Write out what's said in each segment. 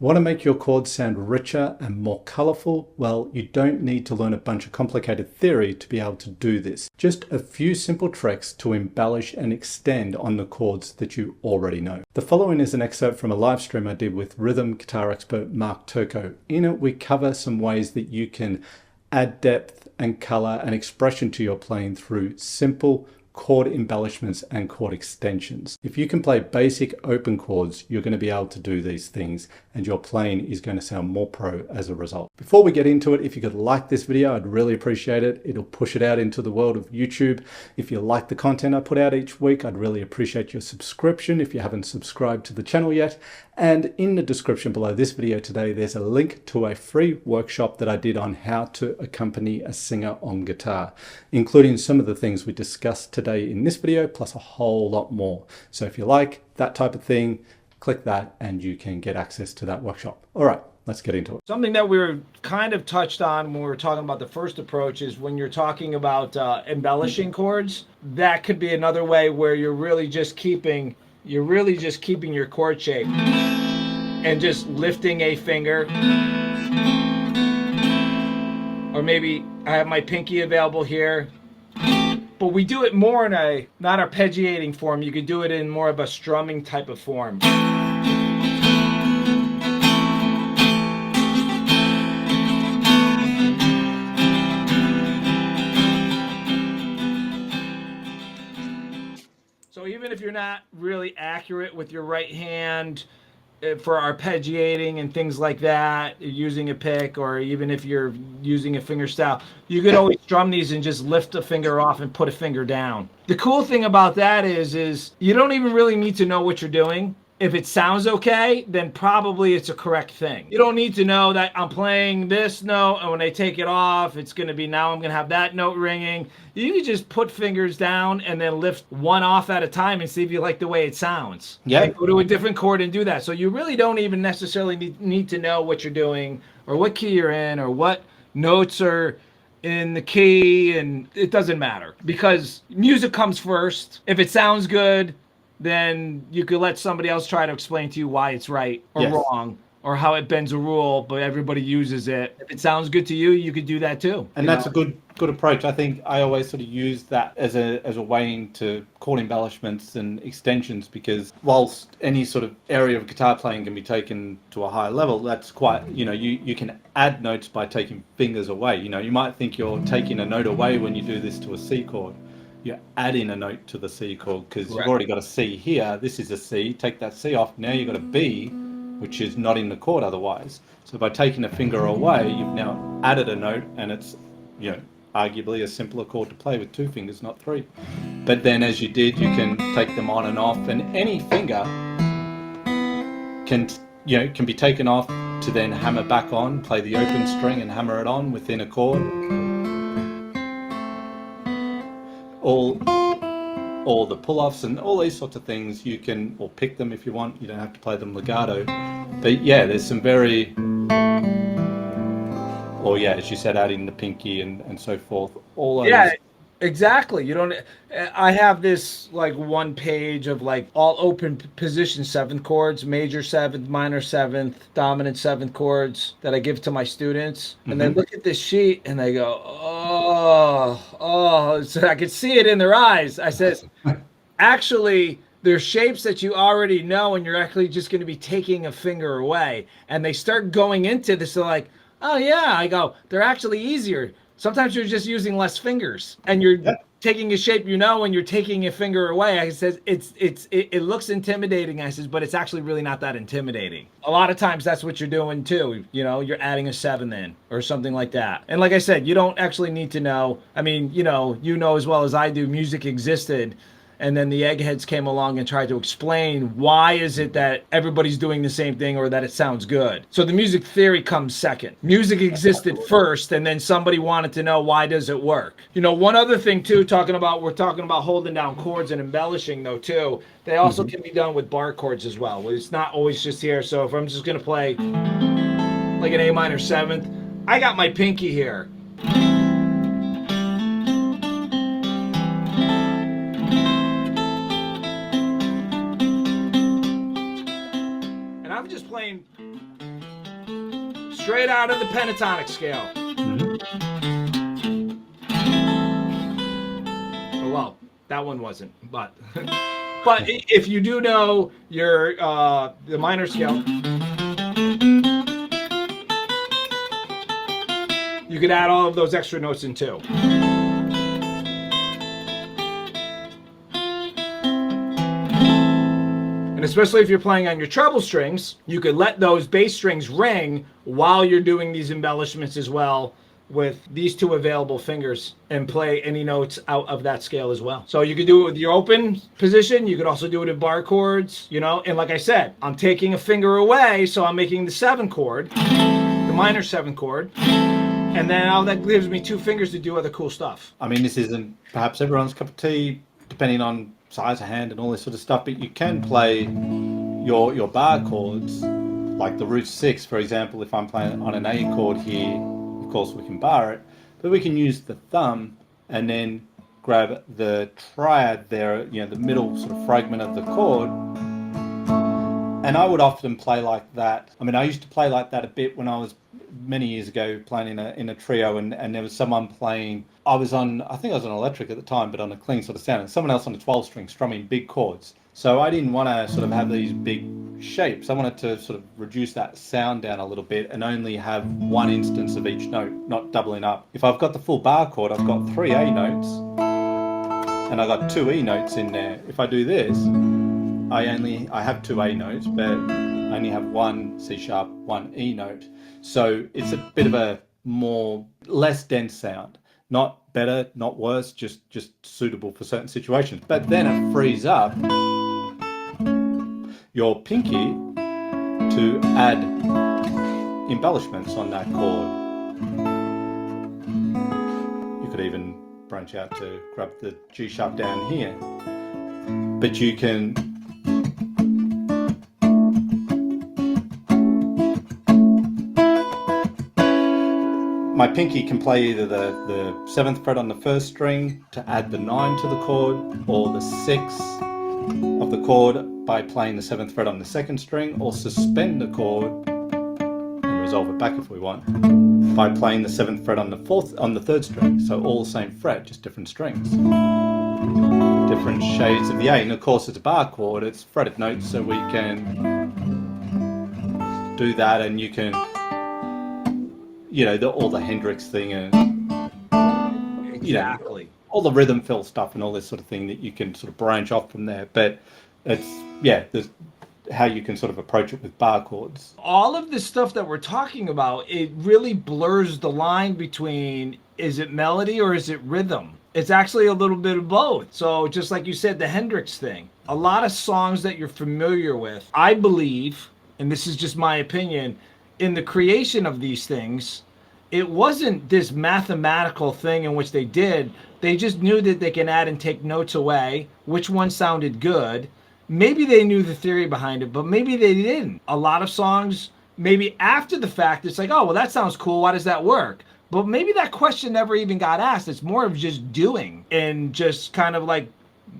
Want to make your chords sound richer and more colorful? Well, you don't need to learn a bunch of complicated theory to be able to do this. Just a few simple tricks to embellish and extend on the chords that you already know. The following is an excerpt from a live stream I did with rhythm guitar expert Mark Turco. In it, we cover some ways that you can add depth and color and expression to your playing through simple chord embellishments and chord extensions. If you can play basic open chords, you're going to be able to do these things and your playing is going to sound more pro as a result. Before we get into it, if you could like this video, I'd really appreciate it. It'll push it out into the world of YouTube. If you like the content I put out each week, I'd really appreciate your subscription if you haven't subscribed to the channel yet. And in the description below this video today, there's a link to a free workshop that I did on how to accompany a singer on guitar, including some of the things we discussed today in this video, plus a whole lot more. So if you like that type of thing, click that and you can get access to that workshop. All right, let's get into it. Something that we were kind of touched on when we were talking about the first approach is when you're talking about embellishing chords, that could be another way where you're really just keeping your chord shape and just lifting a finger. Or maybe I have my pinky available here. But we do it more in a, not arpeggiating form. You could do it in more of a strumming type of form. So even if you're not really accurate with your right hand for arpeggiating and things like that, using a pick, or even if you're using a finger style, you could always strum these and just lift a finger off and put a finger down. The cool thing about that is you don't even really need to know what you're doing. If it sounds okay, then probably it's a correct thing. You don't need to know that I'm playing this note and when I take it off, it's going to be, now I'm going to have that note ringing. You can just put fingers down and then lift one off at a time and see if you like the way it sounds. Yeah. Like, go to a different chord and do that. So you really don't even necessarily need to know what you're doing or what key you're in or what notes are in the key, and it doesn't matter because music comes first. If it sounds good, then you could let somebody else try to explain to you why it's right or wrong, or how it bends a rule, but everybody uses it. If it sounds good to you, you could do that too. And that's a good approach. I think I always sort of use that as a way into chord embellishments and extensions, because whilst any sort of area of guitar playing can be taken to a higher level, that's quite, you can add notes by taking fingers away. You might think you're taking a note away when you do this to a C chord. You're adding a note to the C chord because you've already got a C here. This is a C. Take that C off. Now you've got a B, which is not in the chord otherwise. So by taking a finger away, you've now added a note, and it's, arguably a simpler chord to play with two fingers, not three. But then as you did, you can take them on and off, and any finger can be taken off to then hammer back on, play the open string and hammer it on within a chord. All the pull-offs and all these sorts of things you can, or pick them if you want. You don't have to play them legato. But yeah, there's some very, or yeah, as you said, adding the pinky and so forth. All those. Yeah, exactly. You don't. I have this like one page of like all open position seventh chords, major seventh, minor seventh, dominant seventh chords that I give to my students, and they look at this sheet and they go, oh, so I could see it in their eyes. I says, actually, there's shapes that you already know, and you're actually just going to be taking a finger away. And they start going into this, they're like, oh yeah. I go, they're actually easier. Sometimes you're just using less fingers, and you're taking a shape, and you're taking a finger away. I says it looks intimidating. I says, but it's actually really not that intimidating. A lot of times that's what you're doing too. You're adding a seventh in or something like that. And like I said, you don't actually need to know. I mean, you know as well as I do, music existed. And then the eggheads came along and tried to explain why is it that everybody's doing the same thing or that it sounds good. So the music theory comes second. Music existed first, and then somebody wanted to know why does it work. One other thing too, we're talking about holding down chords and embellishing though too. They also can be done with bar chords as well. It's not always just here. So if I'm just gonna play like an A minor seventh, I got my pinky here. I'm just playing straight out of the pentatonic scale. Oh, well, that one wasn't, but but if you do know your the minor scale, you could add all of those extra notes in too. And especially if you're playing on your treble strings, you could let those bass strings ring while you're doing these embellishments as well with these two available fingers and play any notes out of that scale as well. So you could do it with your open position. You could also do it in bar chords, you know, and like I said, I'm taking a finger away, so I'm making the 7 chord, the minor 7 chord, and then now that gives me 2 fingers to do other cool stuff. I mean, this isn't perhaps everyone's cup of tea, depending on size of hand and all this sort of stuff, but you can play your bar chords, like the root 6, for example. If I'm playing on an A chord here, of course we can bar it, but we can use the thumb and then grab the triad there, you know, the middle sort of fragment of the chord. And I would often play like that. I mean, I used to play like that a bit when I was many years ago playing in a trio, and there was someone playing. I think I was on electric at the time, but on a clean sort of sound, and someone else on a 12-string strumming big chords. So I didn't want to sort of have these big shapes. I wanted to sort of reduce that sound down a little bit and only have one instance of each note, not doubling up. If I've got the full bar chord, I've got 3 A notes and I've got 2 E notes in there. If I do this, I have 2 A notes, but I only have 1 C sharp, 1 E note. So it's a bit of a less dense sound. Not better, not worse, just suitable for certain situations. But then it frees up your pinky to add embellishments on that chord. You could even branch out to grab the G sharp down here. But you can my pinky can play either the 7th fret on the 1st string to add the 9 to the chord, or the 6 of the chord by playing the 7th fret on the 2nd string, or suspend the chord and resolve it back if we want by playing the 7th fret on the 3rd string. So all the same fret, just different strings, different shades of the A. And of course it's a bar chord, it's fretted notes, so we can do that, and you can, you know, all the Hendrix thing and exactly, you know, all the rhythm fill stuff and all this sort of thing that you can sort of branch off from there. But it's, yeah, there's how you can sort of approach it with bar chords. All of this stuff that we're talking about, it really blurs the line between, is it melody or is it rhythm? It's actually a little bit of both. So just like you said, the Hendrix thing, a lot of songs that you're familiar with, I believe, and this is just my opinion, in the creation of these things, it wasn't this mathematical thing in which they just knew that they can add and take notes away, which one sounded good. Maybe they knew the theory behind it, but maybe they didn't. A lot of songs, maybe after the fact, it's like, oh, well, that sounds cool, why does that work? But maybe that question never even got asked. It's more of just doing and just kind of like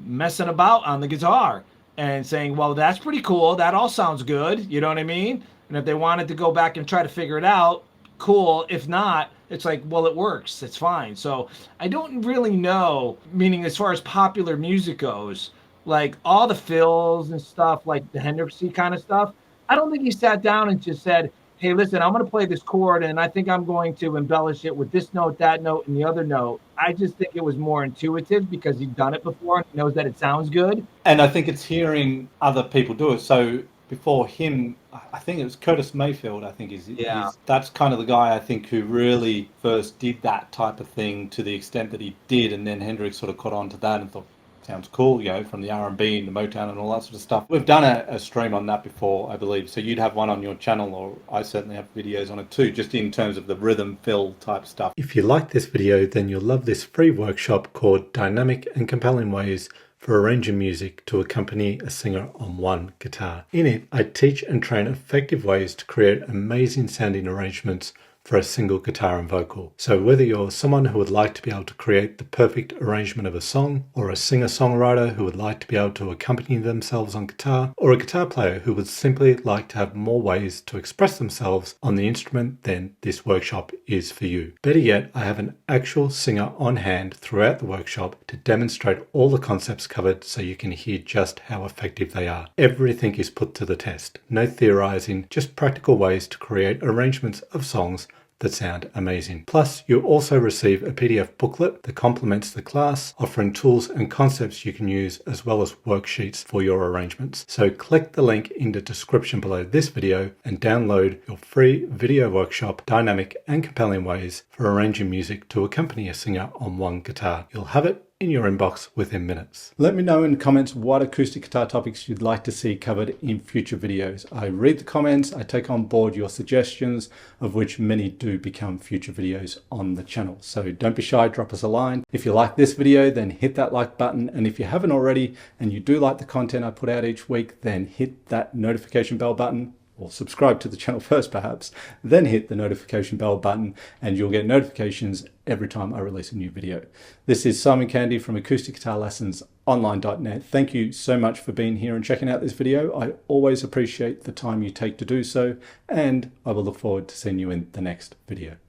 messing about on the guitar and saying, well, that's pretty cool, that all sounds good, you know what I mean? And if they wanted to go back and try to figure it out, cool. If not, it's like, well, it works, it's fine. So I don't really know, meaning as far as popular music goes, like all the fills and stuff, like the Hendrixy kind of stuff, I don't think he sat down and just said, hey, listen, I'm going to play this chord and I think I'm going to embellish it with this note, that note, and the other note. I just think it was more intuitive because he'd done it before and knows that it sounds good. And I think it's hearing other people do it. So before him, I think it was Curtis Mayfield, I think that's kind of the guy I think who really first did that type of thing to the extent that he did, and then Hendrix sort of caught on to that and thought, sounds cool, you know, from the R&B and the Motown and all that sort of stuff. We've done a stream on that before, I believe, so you'd have one on your channel, or I certainly have videos on it too, just in terms of the rhythm fill type stuff. If you like this video, then you'll love this free workshop called Dynamic and Compelling Ways for Arranging Music to Accompany a Singer on One Guitar. In it, I teach and train effective ways to create amazing sounding arrangements for a single guitar and vocal. So whether you're someone who would like to be able to create the perfect arrangement of a song, or a singer-songwriter who would like to be able to accompany themselves on guitar, or a guitar player who would simply like to have more ways to express themselves on the instrument, then this workshop is for you. Better yet, I have an actual singer on hand throughout the workshop to demonstrate all the concepts covered so you can hear just how effective they are. Everything is put to the test. No theorizing, just practical ways to create arrangements of songs that sound amazing. Plus, you also receive a PDF booklet that complements the class, offering tools and concepts you can use as well as worksheets for your arrangements. So click the link in the description below this video and download your free video workshop, Dynamic and Compelling Ways for Arranging Music to Accompany a Singer on One Guitar. You'll have it in your inbox within minutes. Let me know in the comments what acoustic guitar topics you'd like to see covered in future videos. I read the comments, I take on board your suggestions, of which many do become future videos on the channel. So don't be shy, drop us a line. If you like this video, then hit that like button. And if you haven't already, and you do like the content I put out each week, then hit that notification bell button, or subscribe to the channel first perhaps, then hit the notification bell button and you'll get notifications every time I release a new video. This is Simon Candy from Acoustic Guitar Lessons Online.net. Thank you so much for being here and checking out this video. I always appreciate the time you take to do so, and I will look forward to seeing you in the next video.